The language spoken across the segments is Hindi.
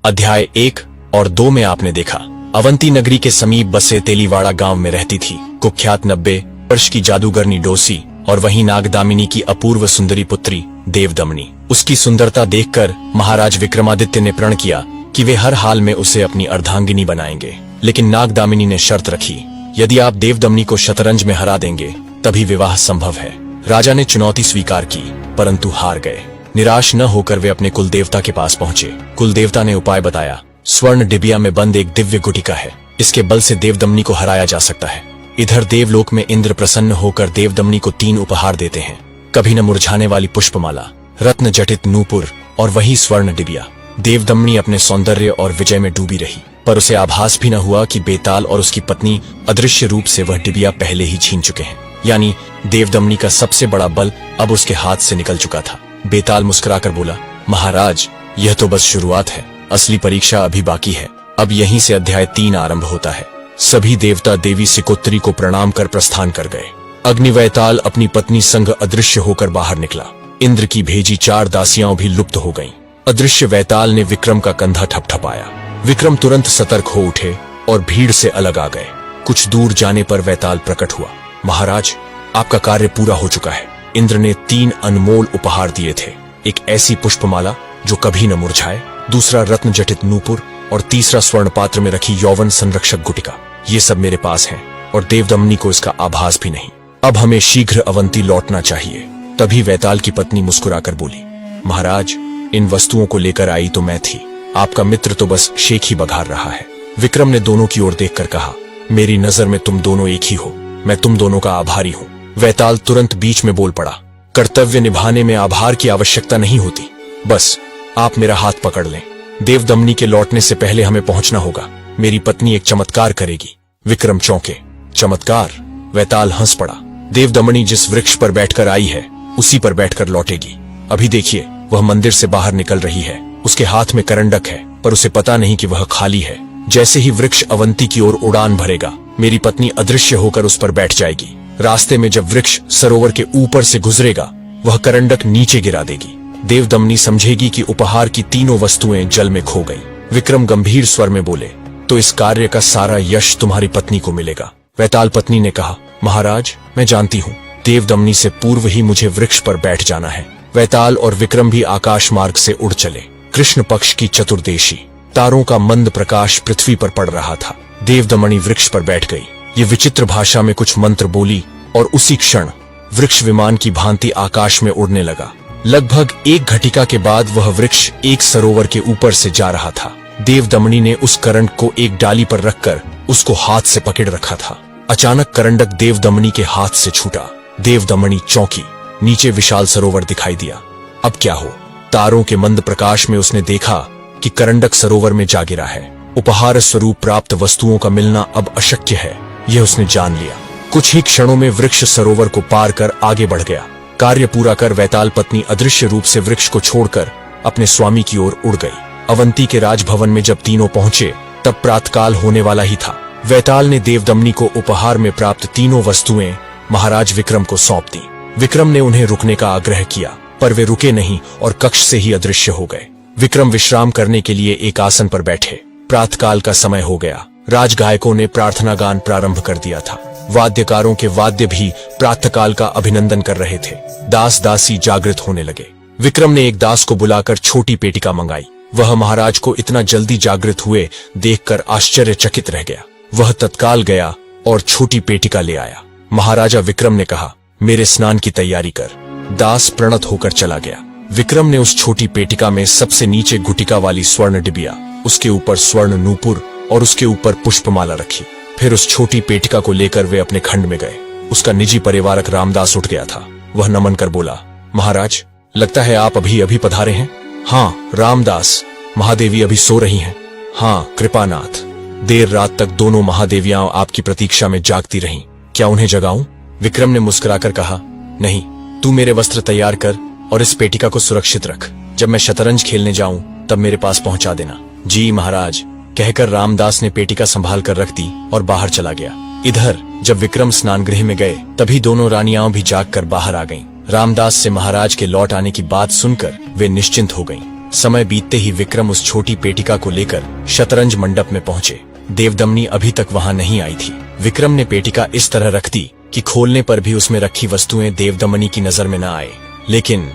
अध्याय 1 और 2 में आपने देखा अवंती नगरी के समीप बसे तेलीवाड़ा गांव में रहती थी कुख्यात 90 वर्ष की जादूगरनी डोसी और वहीं नागदामिनी की अपूर्व सुंदरी पुत्री देवदमनी। उसकी सुंदरता देखकर महाराज विक्रमादित्य ने प्रण किया कि वे हर हाल में उसे अपनी अर्धांगिनी बनाएंगे। लेकिन नागदामिनी ने शर्त रखी, यदि आप देवदमनी को शतरंज में हरा देंगे तभी विवाह संभव है। राजा ने चुनौती स्वीकार की परंतु हार गए। निराश न होकर वे अपने कुलदेवता के पास पहुंचे। कुलदेवता ने उपाय बताया, स्वर्ण डिबिया में बंद एक दिव्य गुटिका है, इसके बल से देवदमनी को हराया जा सकता है। इधर देवलोक में इंद्र प्रसन्न होकर देवदमनी को 3 उपहार देते हैं, कभी न मुरझाने वाली पुष्पमाला, रत्न जटित नूपुर और वही स्वर्ण डिबिया। देवदमनी अपने सौंदर्य और विजय में डूबी रही, पर उसे आभास भी न हुआ कि बेताल और उसकी पत्नी अदृश्य रूप से वह डिबिया पहले ही छीन चुके हैं। यानी देवदमनी का सबसे बड़ा बल अब उसके हाथ से निकल चुका था। बेताल मुस्कुराकर बोला, महाराज यह तो बस शुरुआत है, असली परीक्षा अभी बाकी है। अब यहीं से अध्याय 3 आरंभ होता है। सभी देवता देवी सिकोत्री को प्रणाम कर प्रस्थान कर गए। अग्निवैताल अपनी पत्नी संग अदृश्य होकर बाहर निकला। इंद्र की भेजी 4 दासियां भी लुप्त हो गईं। अदृश्य वैताल ने विक्रम का कंधा ठपठपाया। विक्रम तुरंत सतर्क हो उठे और भीड़ से अलग आ गए। कुछ दूर जाने पर वैताल प्रकट हुआ। महाराज आपका कार्य पूरा हो चुका है। इंद्र ने 3 अनमोल उपहार दिए थे, एक ऐसी पुष्पमाला जो कभी न मुरझाए, दूसरा रत्न जटित नूपुर और तीसरा स्वर्ण पात्र में रखी यौवन संरक्षक गुटिका। ये सब मेरे पास है और देवदमनी को इसका आभास भी नहीं। अब हमें शीघ्र अवंती लौटना चाहिए। तभी वैताल की पत्नी मुस्कुराकर बोली, महाराज इन वस्तुओं को लेकर आई तो मैं थी, आपका मित्र तो बस शेख ही बघार रहा है। विक्रम ने दोनों की ओर देखकर कहा, मेरी नजर में तुम दोनों एक ही हो, मैं तुम दोनों का आभारी हूं। वैताल तुरंत बीच में बोल पड़ा, कर्तव्य निभाने में आभार की आवश्यकता नहीं होती, बस आप मेरा हाथ पकड़ लें। देवदमनी के लौटने से पहले हमें पहुंचना होगा, मेरी पत्नी एक चमत्कार करेगी। विक्रम चौंके, चमत्कार? वैताल हंस पड़ा, देवदमनी जिस वृक्ष पर बैठकर आई है उसी पर बैठकर लौटेगी। अभी देखिए वह मंदिर से बाहर निकल रही है, उसके हाथ में करंडक है पर उसे पता नहीं कि वह खाली है। जैसे ही वृक्ष अवंती की ओर उड़ान भरेगा, मेरी पत्नी अदृश्य होकर उस पर बैठ जाएगी। रास्ते में जब वृक्ष सरोवर के ऊपर से गुजरेगा, वह करंडक नीचे गिरा देगी। देवदमनी समझेगी कि उपहार की 3 वस्तुएं जल में खो गई। विक्रम गंभीर स्वर में बोले, तो इस कार्य का सारा यश तुम्हारी पत्नी को मिलेगा। वैताल पत्नी ने कहा, महाराज मैं जानती हूँ, देवदमनी से पूर्व ही मुझे वृक्ष पर बैठ जाना है। वैताल और विक्रम भी आकाश मार्ग से उड़ चले। कृष्ण पक्ष की चतुर्दशी, तारों का मंद प्रकाश पृथ्वी पर पड़ रहा था। देवदमनी वृक्ष पर बैठ गई। ये विचित्र भाषा में कुछ मंत्र बोली और उसी क्षण वृक्ष विमान की भांति आकाश में उड़ने लगा। लगभग 1 घटिका के बाद वह वृक्ष एक सरोवर के ऊपर से जा रहा था। देवदमनी ने उस करंडक को एक डाली पर रखकर उसको हाथ से पकड़ रखा था। अचानक करंडक देवदमनी के हाथ से छूटा। देवदमनी चौंकी, नीचे विशाल सरोवर दिखाई दिया। अब क्या हो? तारों के मंद प्रकाश में उसने देखा कि करंडक सरोवर में जा गिरा है। उपहार स्वरूप प्राप्त वस्तुओं का मिलना अब अशक्य है, यह उसने जान लिया। कुछ ही क्षणों में वृक्ष सरोवर को पार कर आगे बढ़ गया। कार्य पूरा कर वैताल पत्नी अदृश्य रूप से वृक्ष को छोड़कर अपने स्वामी की ओर उड़ गई। अवंती के राजभवन में जब तीनों पहुंचे तब प्रातकाल होने वाला ही था। वैताल ने देवदमनी को उपहार में प्राप्त 3 वस्तुएं महाराज विक्रम को सौंप दी। विक्रम ने उन्हें रुकने का आग्रह किया पर वे रुके नहीं और कक्ष से ही अदृश्य हो गए। विक्रम विश्राम करने के लिए एक आसन पर बैठे। प्रातकाल का समय हो गया। राजगायकों ने प्रार्थना गान प्रारंभ कर दिया था। वाद्यकारों के वाद्य भी प्रातःकाल का अभिनंदन कर रहे थे। दास दासी जागृत होने लगे। विक्रम ने एक दास को बुलाकर छोटी पेटिका मंगाई। वह महाराज को इतना जल्दी जागृत हुए देखकर आश्चर्यचकित रह गया। वह तत्काल गया और छोटी पेटिका ले आया। महाराजा विक्रम ने कहा, मेरे स्नान की तैयारी कर। दास प्रणत होकर चला गया। विक्रम ने उस छोटी पेटिका में सबसे नीचे गुटिका वाली स्वर्ण डिबिया, उसके ऊपर स्वर्ण नूपुर और उसके ऊपर पुष्पमाला रखी। फिर उस छोटी पेटिका को लेकर वे अपने खंड में गए। उसका निजी परिवारक रामदास उठ गया था। वह नमन कर बोला, महाराज लगता है आप अभी अभी पधारे हैं। हाँ रामदास, महादेवी अभी सो रही हैं। हाँ कृपानाथ, देर रात तक दोनों महादेवियां आपकी प्रतीक्षा में जागती रहीं, क्या उन्हें जगाऊं? विक्रम ने मुस्कुराकर कहा, नहीं, तू मेरे वस्त्र तैयार कर और इस पेटिका को सुरक्षित रख। जब मैं शतरंज खेलने जाऊं तब मेरे पास पहुंचा देना। जी महाराज, कहकर रामदास ने पेटिका संभाल कर रख दी और बाहर चला गया। इधर जब विक्रम स्नान गृह में गए तभी दोनों रानियां भी जागकर बाहर आ गईं। रामदास से महाराज के लौट आने की बात सुनकर वे निश्चिंत हो गईं। समय बीतते ही विक्रम उस छोटी पेटिका को लेकर शतरंज मंडप में पहुंचे। देवदमनी अभी तक वहां नहीं आई थी। विक्रम ने पेटिका इस तरह रख दी कि खोलने पर भी उसमें रखी वस्तुएं देवदमनी की नजर में न आए। लेकिन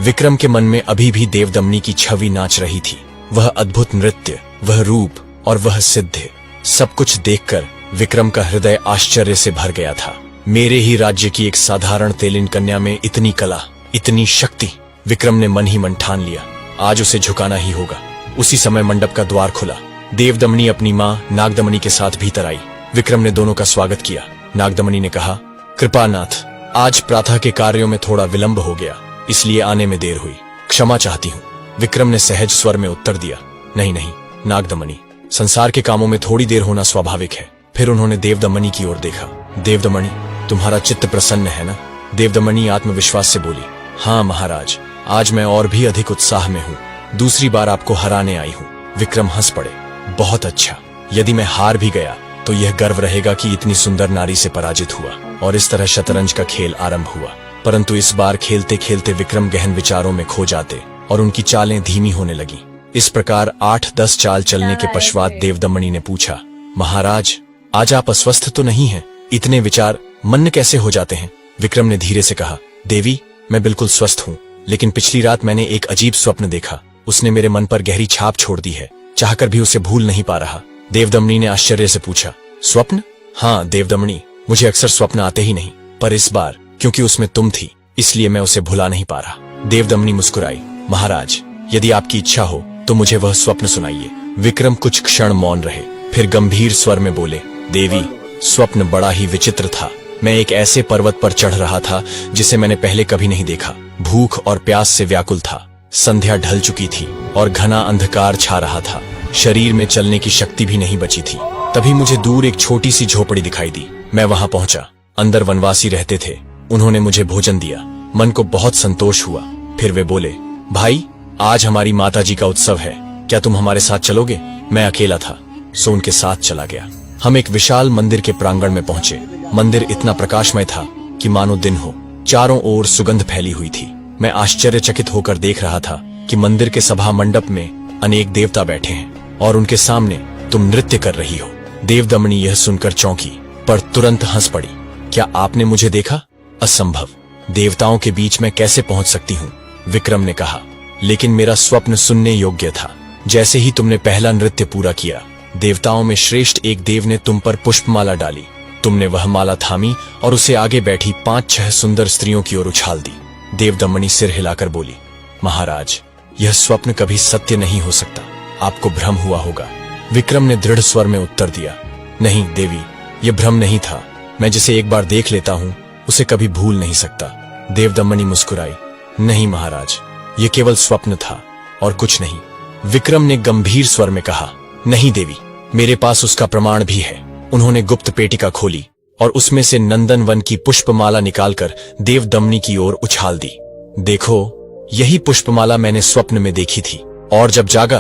विक्रम के मन में अभी भी देवदमनी की छवि नाच रही थी। वह अद्भुत नृत्य, वह रूप और वह सिद्ध, सब कुछ देखकर विक्रम का हृदय आश्चर्य से भर गया था। मेरे ही राज्य की एक साधारण तेलिन कन्या में इतनी कला, इतनी शक्ति। विक्रम ने मन ही मन ठान लिया, आज उसे झुकाना ही होगा। उसी समय मंडप का द्वार खुला। देवदमनी अपनी मां नागदमनी के साथ भीतर आई। विक्रम ने दोनों का स्वागत किया। नागदमनी ने कहा, कृपानाथ, आज प्रातः के कार्यों में थोड़ा विलंब हो गया, इसलिए आने में देर हुई, क्षमा चाहती हूँ। विक्रम ने सहज स्वर में उत्तर दिया, नहीं नहीं नागदमनी, संसार के कामों में थोड़ी देर होना स्वाभाविक है। फिर उन्होंने देवदमनी की ओर देखा। देवदमनी, तुम्हारा चित्त प्रसन्न है ना? देवदमनी आत्मविश्वास से बोली, हाँ महाराज, आज मैं और भी अधिक उत्साह में हूँ। दूसरी बार आपको हराने आई हूँ। विक्रम हंस पड़े, बहुत अच्छा। यदि मैं हार भी गया तो यह गर्व रहेगा कि इतनी सुंदर नारी से पराजित हुआ। और इस तरह शतरंज का खेल आरंभ हुआ। परंतु इस बार खेलते खेलते विक्रम गहन विचारों में खो जाते और उनकी चालें धीमी होने लगी। इस प्रकार 8-10 चाल चलने के पश्चात देवदमनी ने पूछा, महाराज, आज आप अस्वस्थ तो नहीं हैं? इतने विचार मन्न कैसे हो जाते हैं? विक्रम ने धीरे से कहा, देवी, मैं बिल्कुल स्वस्थ हूँ, लेकिन पिछली रात मैंने एक अजीब स्वप्न देखा। उसने मेरे मन पर गहरी छाप छोड़ दी है। चाहकर भी उसे भूल नहीं पा रहा। देवदमनी ने आश्चर्य से पूछा, स्वप्न? हाँ देवदमनी, मुझे अक्सर स्वप्न आते ही नहीं, पर इस बार क्योंकि उसमें तुम थी, इसलिए मैं उसे भुला नहीं पा रहा। देवदमनी मुस्कुराई, महाराज, यदि आपकी इच्छा हो तो मुझे वह स्वप्न सुनाइए। विक्रम कुछ क्षण मौन रहे, फिर गंभीर स्वर में बोले, देवी, स्वप्न बड़ा ही विचित्र था। मैं एक ऐसे पर्वत पर चढ़ रहा था जिसे मैंने पहले कभी नहीं देखा। भूख और प्यास से व्याकुल था। संध्या ढल चुकी थी और घना अंधकार छा रहा था। शरीर में चलने की शक्ति भी नहीं बची थी। तभी मुझे दूर एक छोटी सी झोपड़ी दिखाई दी। मैं वहां पहुंचा। अंदर वनवासी रहते थे। उन्होंने मुझे भोजन दिया। मन को बहुत संतोष हुआ। फिर वे बोले, भाई, आज हमारी माताजी का उत्सव है, क्या तुम हमारे साथ चलोगे? मैं अकेला था, सो उनके साथ चला गया। हम एक विशाल मंदिर के प्रांगण में पहुंचे। मंदिर इतना प्रकाशमय था कि मानो दिन हो। चारों ओर सुगंध फैली हुई थी। मैं आश्चर्यचकित होकर देख रहा था कि मंदिर के सभा मंडप में अनेक देवता बैठे हैं और उनके सामने तुम नृत्य कर रही हो। देवदमनी यह सुनकर चौंकी, पर तुरंत हंस पड़ी। क्या आपने मुझे देखा? असंभव, देवताओं के बीच में कैसे पहुंच सकती हूँ? विक्रम ने कहा, लेकिन मेरा स्वप्न सुनने योग्य था। जैसे ही तुमने पहला नृत्य पूरा किया, देवताओं में श्रेष्ठ एक देव ने तुम पर पुष्पमाला डाली। तुमने वह माला थामी और उसे आगे बैठी 5-6 सुंदर स्त्रियों की ओर उछाल दी। देवदमनी सिर हिलाकर बोली, महाराज, यह स्वप्न कभी सत्य नहीं हो सकता, आपको भ्रम हुआ होगा। विक्रम ने दृढ़ स्वर में उत्तर दिया, नहीं देवी, यह भ्रम नहीं था। मैं जिसे एक बार देख लेता हूँ उसे कभी भूल नहीं सकता। देवदमनी मुस्कुराई, नहीं महाराज, यह केवल स्वप्न था और कुछ नहीं। विक्रम ने गंभीर स्वर में कहा, नहीं देवी, मेरे पास उसका प्रमाण भी है। उन्होंने गुप्त पेटिका खोली और उसमें से नंदनवन की पुष्पमाला निकालकर देवदमनी की ओर उछाल दी। देखो, यही पुष्पमाला मैंने स्वप्न में देखी थी और जब जागा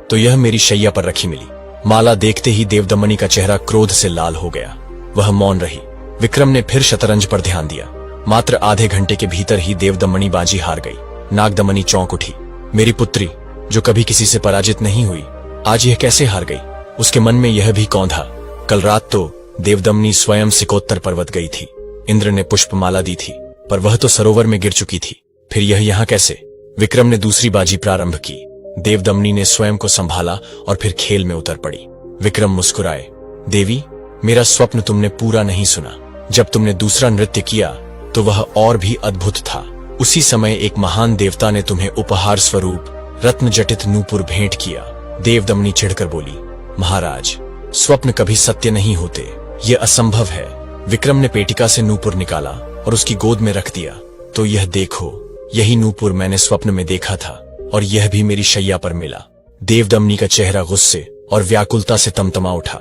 तो यह मेरी शैया पर रखी मिली। माला देखते ही देवदमनी का चेहरा क्रोध से लाल हो गया। वह मौन रही। विक्रम ने फिर शतरंज पर ध्यान दिया। मात्र आधे घंटे के भीतर ही देवदमनी बाजी हार गई। नागदमनी चौंक उठी। मेरी पुत्री, जो कभी किसी से पराजित नहीं हुई, आज यह कैसे हार गई? उसके मन में यह भी कौंधा। कल रात तो देवदमनी स्वयं सिकोत्तर पर्वत गई थी। इंद्र ने पुष्पमाला दी थी, पर वह तो सरोवर में गिर चुकी थी। फिर यह यहाँ कैसे? विक्रम ने दूसरी बाजी प्रारंभ की। देवदमनी ने स्वयं को संभाला और फिर खेल में उतर पड़ी। विक्रम मुस्कुराए, देवी, मेरा स्वप्न तुमने पूरा नहीं सुना। जब तुमने दूसरा नृत्य किया तो वह और भी अद्भुत था। उसी समय एक महान देवता ने तुम्हें उपहार स्वरूप रत्न जटित नूपुर भेंट किया। देवदमनी चिढ़कर बोली, महाराज, स्वप्न कभी सत्य नहीं होते, यह असंभव है। विक्रम ने पेटिका से नूपुर निकाला और उसकी गोद में रख दिया। तो यह देखो, यही नूपुर मैंने स्वप्न में देखा था और यह भी मेरी शैया पर मिला। देवदमनी का चेहरा गुस्से और व्याकुलता से तमतमा उठा।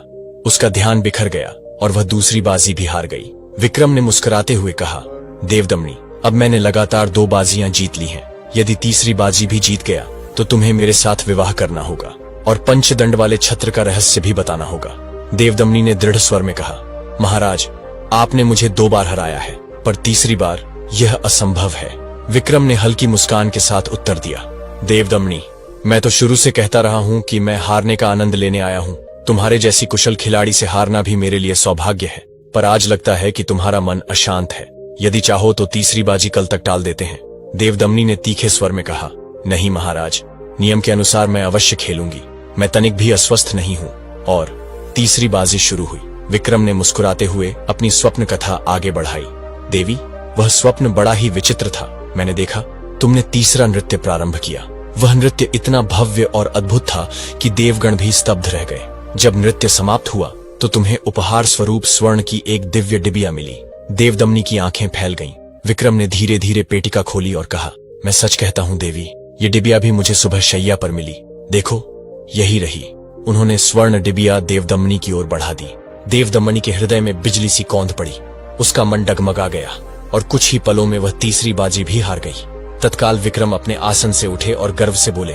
उसका ध्यान बिखर गया और वह दूसरी बाजी भी हार गई। विक्रम ने मुस्कुराते हुए कहा, देवदमनी, अब मैंने लगातार 2 बाजियां जीत ली हैं। यदि तीसरी बाजी भी जीत गया तो तुम्हें मेरे साथ विवाह करना होगा और पंचदंड वाले छत्र का रहस्य भी बताना होगा। देवदमनी ने दृढ़ स्वर में कहा, महाराज, आपने मुझे 2 बार हराया है, पर तीसरी बार यह असंभव है। विक्रम ने हल्की मुस्कान के साथ उत्तर दिया, देवदमनी, मैं तो शुरू से कहता रहा हूं कि मैं हारने का आनंद लेने आया हूं। तुम्हारे जैसी कुशल खिलाड़ी से हारना भी मेरे लिए सौभाग्य है, पर आज लगता है कि तुम्हारा मन अशांत है। यदि चाहो तो तीसरी बाजी कल तक टाल देते हैं। देवदमनी ने तीखे स्वर में कहा। नहीं महाराज, नियम के अनुसार मैं अवश्य खेलूंगी। मैं तनिक भी अस्वस्थ नहीं हूं। और तीसरी बाजी शुरू हुई। विक्रम ने मुस्कुराते हुए अपनी स्वप्न कथा आगे बढ़ाई। देवी, वह स्वप्न बड़ा ही विचित्र था। मैंने देखा तुमने तीसरा नृत्य प्रारंभ किया। वह नृत्य इतना भव्य और अद्भुत था कि देवगण भी स्तब्ध रह गए। जब नृत्य समाप्त हुआ तो तुम्हें उपहार स्वरूप स्वर्ण की एक दिव्य डिबिया मिली। देवदमनी की आंखें फैल गईं। विक्रम ने धीरे धीरे पेटिका खोली और कहा, मैं सच कहता हूं देवी, ये डिबिया भी मुझे सुबह शैया पर मिली। देखो, यही रही। उन्होंने स्वर्ण डिबिया देवदमनी की ओर बढ़ा दी। देवदमनी के हृदय में बिजली सी कौंध पड़ी। उसका मन डगमगा गया और कुछ ही पलों में वह तीसरी बाजी भी हार गई। तत्काल विक्रम अपने आसन से उठे और गर्व से बोले,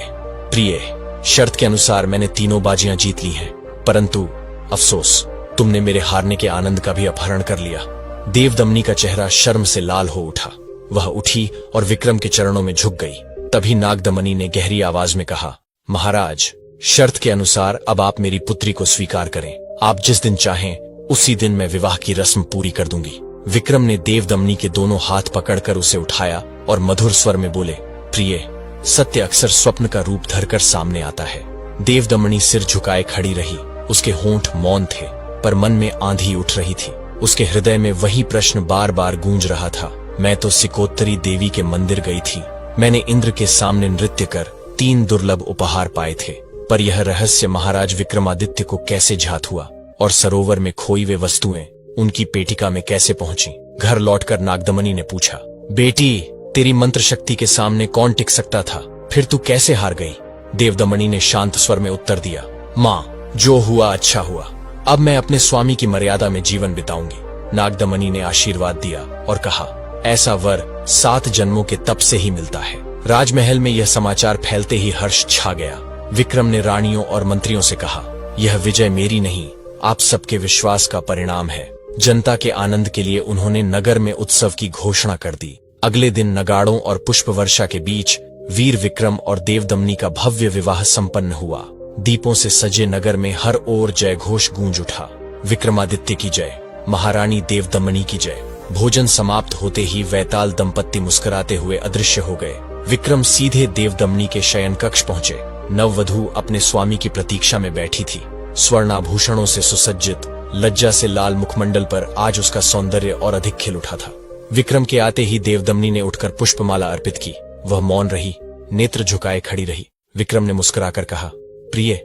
प्रिय, शर्त के अनुसार मैंने तीनों बाजियां जीत ली हैं, परंतु अफसोस, तुमने मेरे हारने के आनंद का भी अपहरण कर लिया। देवदमनी का चेहरा शर्म से लाल हो उठा। वह उठी और विक्रम के चरणों में झुक गई। तभी नागदमनी ने गहरी आवाज में कहा, महाराज, शर्त के अनुसार अब आप मेरी पुत्री को स्वीकार करें। आप जिस दिन चाहें उसी दिन मैं विवाह की रस्म पूरी कर दूंगी। विक्रम ने देवदमनी के दोनों हाथ पकड़कर उसे उठाया और मधुर स्वर में बोले, प्रिय, सत्य अक्सर स्वप्न का रूप धरकर सामने आता है। देवदमनी सिर झुकाए खड़ी रही। उसके होंठ मौन थे, पर मन में आंधी उठ रही थी। उसके हृदय में वही प्रश्न बार बार गूंज रहा था। मैं तो सिकोत्तरी देवी के मंदिर गई थी। मैंने इंद्र के सामने नृत्य कर 3 दुर्लभ उपहार पाए थे, पर यह रहस्य महाराज विक्रमादित्य को कैसे ज्ञात हुआ और सरोवर में खोई हुई वस्तुएं उनकी पेटिका में कैसे पहुंची? घर लौटकर नागदमनी ने पूछा, बेटी, तेरी मंत्र शक्ति के सामने कौन टिक सकता था? फिर तू कैसे हार गई? देवदमनी ने शांत स्वर में उत्तर दिया, माँ, जो हुआ अच्छा हुआ। अब मैं अपने स्वामी की मर्यादा में जीवन बिताऊंगी। नागदमनी ने आशीर्वाद दिया और कहा, ऐसा वर 7 जन्मों के तप से ही मिलता है। राजमहल में यह समाचार फैलते ही हर्ष छा गया। विक्रम ने रानियों और मंत्रियों से कहा, यह विजय मेरी नहीं, आप सबके विश्वास का परिणाम है। जनता के आनंद के लिए उन्होंने नगर में उत्सव की घोषणा कर दी। अगले दिन नगाड़ों और पुष्प वर्षा के बीच वीर विक्रम और देवदमनी का भव्य विवाह संपन्न हुआ। दीपों से सजे नगर में हर ओर जय घोष गूंज उठा। विक्रमादित्य की जय, महारानी देवदमनी की जय। भोजन समाप्त होते ही वैताल दंपत्ति मुस्कुराते हुए अदृश्य हो गए। विक्रम सीधे देवदमनी के शयन कक्ष पहुंचे। नववधू अपने स्वामी की प्रतीक्षा में बैठी थी। स्वर्णाभूषणों से सुसज्जित, लज्जा से लाल मुखमंडल पर आज उसका सौंदर्य और अधिक खिल उठा था। विक्रम के आते ही देवदमनी ने उठकर पुष्पमाला अर्पित की। वह मौन रही, नेत्र झुकाए खड़ी रही। विक्रम ने मुस्कुराकर कहा, प्रिय,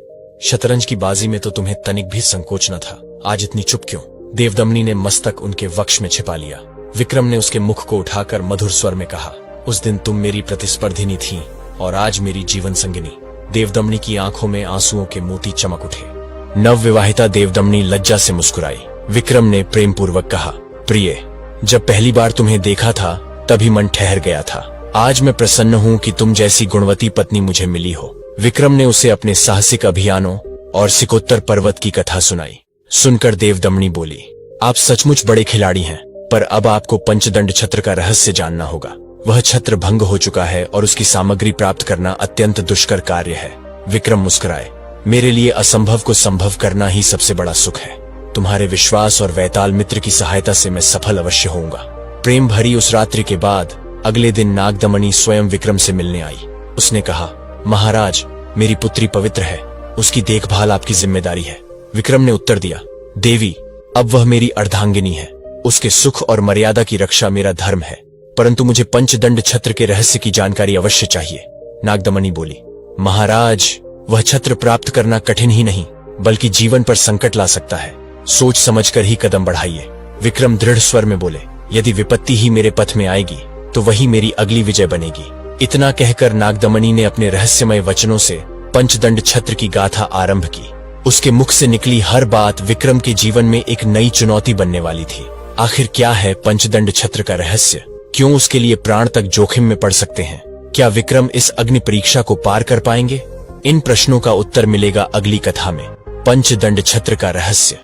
शतरंज की बाजी में तो तुम्हें तनिक भी संकोच न था, आज इतनी चुप क्यों? देवदमनी ने मस्तक उनके वक्ष में छिपा लिया। विक्रम ने उसके मुख को उठाकर मधुर स्वर में कहा, उस दिन तुम मेरी प्रतिस्पर्धिनी थी और आज मेरी जीवन संगिनी। देवदमनी की आंखों में आंसुओं के मोती चमक उठे। नवविवाहिता देवदमनी लज्जा से मुस्कुराई। विक्रम ने प्रेम पूर्वक कहा, प्रिय, जब पहली बार तुम्हें देखा था तभी मन ठहर गया था। आज मैं प्रसन्न हूँ कि तुम जैसी गुणवती पत्नी मुझे मिली हो। विक्रम ने उसे अपने साहसिक अभियानों और सिकोत्तर पर्वत की कथा सुनाई। सुनकर देवदमनी बोली, आप सचमुच बड़े खिलाड़ी हैं, पर अब आपको पंचदंड छत्र का रहस्य जानना होगा। वह छत्र भंग हो चुका है और उसकी सामग्री प्राप्त करना अत्यंत दुष्कर कार्य है। विक्रम मुस्कुराए, मेरे लिए असंभव को संभव करना ही सबसे बड़ा सुख है। तुम्हारे विश्वास और वैताल मित्र की सहायता से मैं सफल अवश्य होऊंगा। प्रेम भरी उस रात्रि के बाद अगले दिन नागदमनी स्वयं विक्रम से मिलने आई। उसने कहा, महाराज, मेरी पुत्री पवित्र है, उसकी देखभाल आपकी जिम्मेदारी है। विक्रम ने उत्तर दिया, देवी, अब वह मेरी अर्धांगिनी है। उसके सुख और मर्यादा की रक्षा मेरा धर्म है, परंतु मुझे पंचदंड छत्र के रहस्य की जानकारी अवश्य चाहिए। नागदमनी बोली, महाराज, वह छत्र प्राप्त करना कठिन ही नहीं बल्कि जीवन पर संकट ला सकता है। सोच समझकर ही कदम बढ़ाइए। विक्रम दृढ़ स्वर में बोले, यदि विपत्ति ही मेरे पथ में आएगी तो वही मेरी अगली विजय बनेगी। इतना कहकर नागदमनी ने अपने रहस्यमय वचनों से पंचदंड छत्र की गाथा आरंभ की। उसके मुख से निकली हर बात विक्रम के जीवन में एक नई चुनौती बनने वाली थी। आखिर क्या है पंचदंड छत्र का रहस्य? क्यों उसके लिए प्राण तक जोखिम में पड़ सकते हैं? क्या विक्रम इस अग्नि परीक्षा को पार कर पाएंगे? इन प्रश्नों का उत्तर मिलेगा अगली कथा में, पंचदंड छत्र का रहस्य।